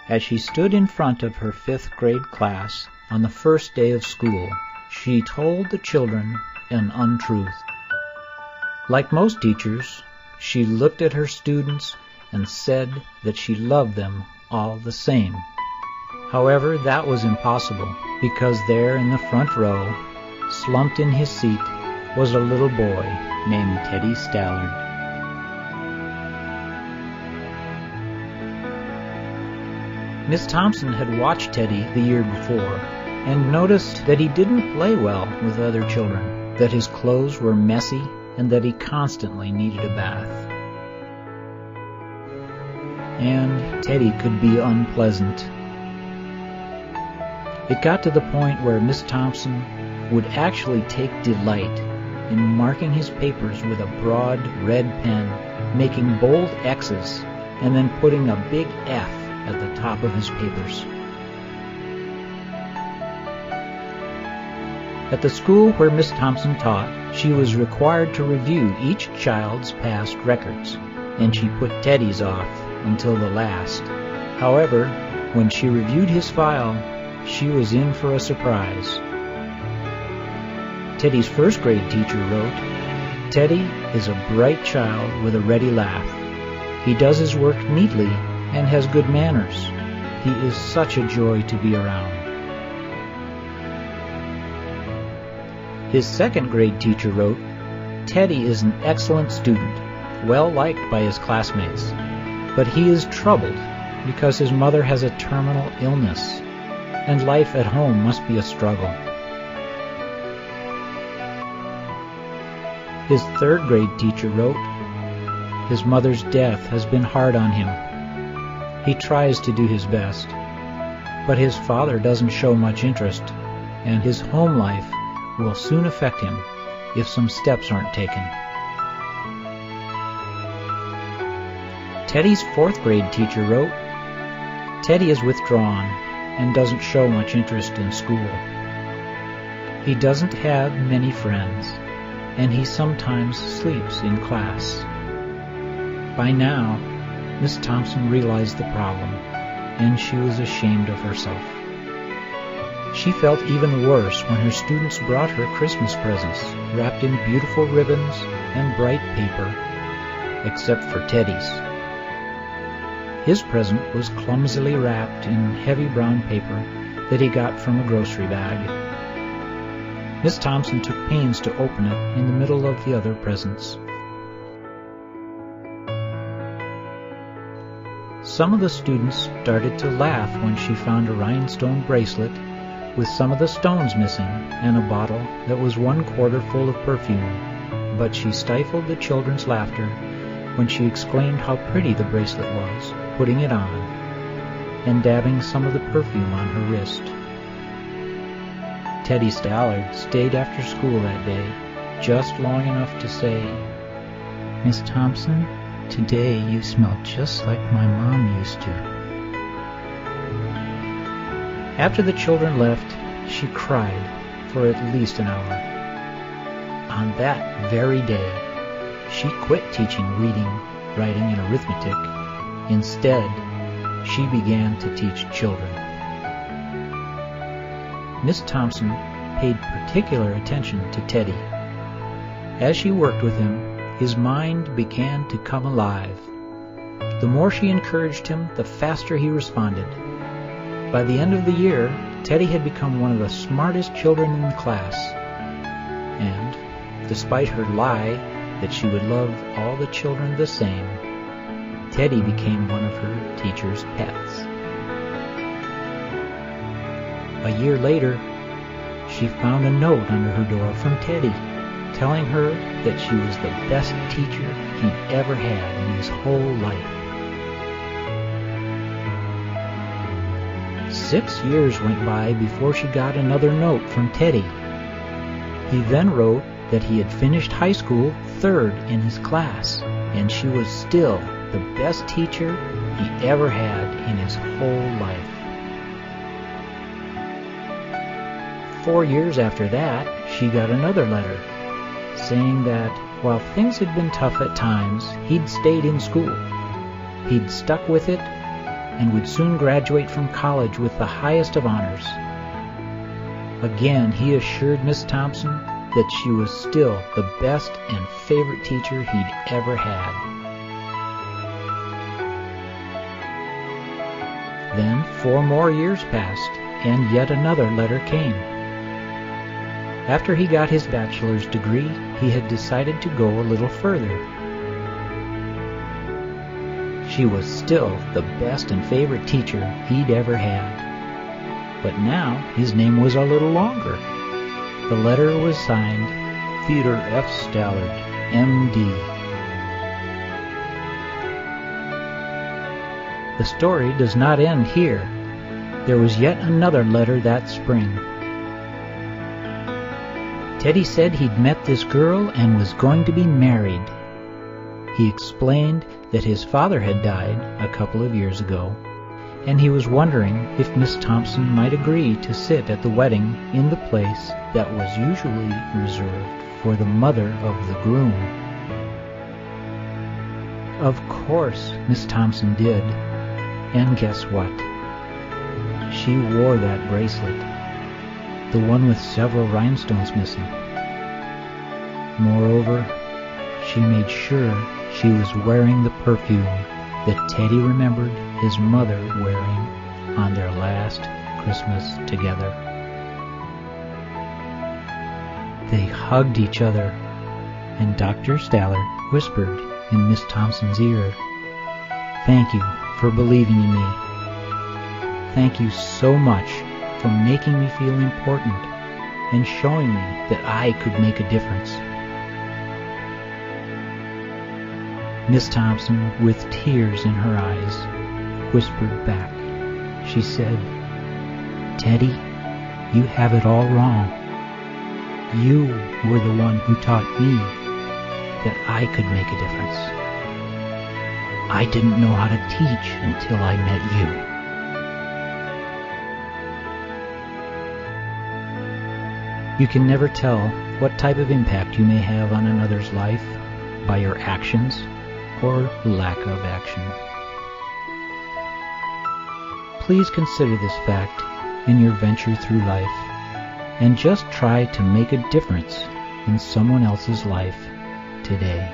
As she stood in front of her 5th grade class on the first day of school, she told the children an untruth. Like most teachers, she looked at her students and said that she loved them all the same. However, that was impossible, because there in the front row, slumped in his seat, was a little boy named Teddy Stallard. Miss Thompson had watched Teddy the year before and noticed that he didn't play well with other children, that his clothes were messy, and that he constantly needed a bath. And Teddy could be unpleasant. It got to the point where Miss Thompson would actually take delight in marking his papers with a broad red pen, making bold X's, and then putting a big F at the top of his papers. At the school where Miss Thompson taught, she was required to review each child's past records, and she put Teddy's off until the last. However, when she reviewed his file, she was in for a surprise. Teddy's 1st grade teacher wrote, "Teddy is a bright child with a ready laugh. He does his work neatly and has good manners. He is such a joy to be around." His 2nd grade teacher wrote, "Teddy is an excellent student, well liked by his classmates, but he is troubled because his mother has a terminal illness, and life at home must be a struggle." His 3rd grade teacher wrote, "His mother's death has been hard on him. He tries to do his best, but his father doesn't show much interest, and his home life will soon affect him if some steps aren't taken." Teddy's 4th grade teacher wrote, "Teddy is withdrawn and doesn't show much interest in school. He doesn't have many friends, and he sometimes sleeps in class." By now, Miss Thompson realized the problem, and she was ashamed of herself. She felt even worse when her students brought her Christmas presents, wrapped in beautiful ribbons and bright paper, except for Teddy's. His present was clumsily wrapped in heavy brown paper that he got from a grocery bag. Miss Thompson took pains to open it in the middle of the other presents. Some of the students started to laugh when she found a rhinestone bracelet with some of the stones missing and a bottle that was 1/4 full of perfume, but she stifled the children's laughter when she exclaimed how pretty the bracelet was, putting it on and dabbing some of the perfume on her wrist. Teddy Stallard stayed after school that day, just long enough to say, "Miss Thompson, today you smell just like my mom used to." After the children left, she cried for at least an hour. On that very day, she quit teaching reading, writing, and arithmetic. Instead, she began to teach children. Miss Thompson paid particular attention to Teddy. As she worked with him, his mind began to come alive. The more she encouraged him, the faster he responded. By the end of the year, Teddy had become one of the smartest children in the class. And, despite her lie that she would love all the children the same, Teddy became one of her teacher's pets. A year later, she found a note under her door from Teddy, telling her that she was the best teacher he'd ever had in his whole life. 6 years went by before she got another note from Teddy. He then wrote that he had finished high school 3rd in his class, and she was still the best teacher he ever had in his whole life. 4 years after that, she got another letter, saying that while things had been tough at times, he'd stayed in school. He'd stuck with it, and would soon graduate from college with the highest of honors. Again, he assured Miss Thompson that she was still the best and favorite teacher he'd ever had. Then 4 more years passed, and yet another letter came. After he got his bachelor's degree, he had decided to go a little further. She was still the best and favorite teacher he'd ever had. But now his name was a little longer. The letter was signed Theodore F. Stallard, M.D. The story does not end here. There was yet another letter that spring. Teddy said he'd met this girl and was going to be married. He explained that his father had died a couple of years ago, and he was wondering if Miss Thompson might agree to sit at the wedding in the place that was usually reserved for the mother of the groom. Of course, Miss Thompson did, and guess what? She wore that bracelet, the one with several rhinestones missing. Moreover, she made sure she was wearing the perfume that Teddy remembered his mother wearing on their last Christmas together. They hugged each other, and Dr. Stallard whispered in Miss Thompson's ear, "Thank you for believing in me. Thank you so much for making me feel important and showing me that I could make a difference." Miss Thompson, with tears in her eyes, whispered back. She said, "Teddy, you have it all wrong. You were the one who taught me that I could make a difference. I didn't know how to teach until I met you." You can never tell what type of impact you may have on another's life by your actions or lack of action. Please consider this fact in your venture through life, and just try to make a difference in someone else's life today.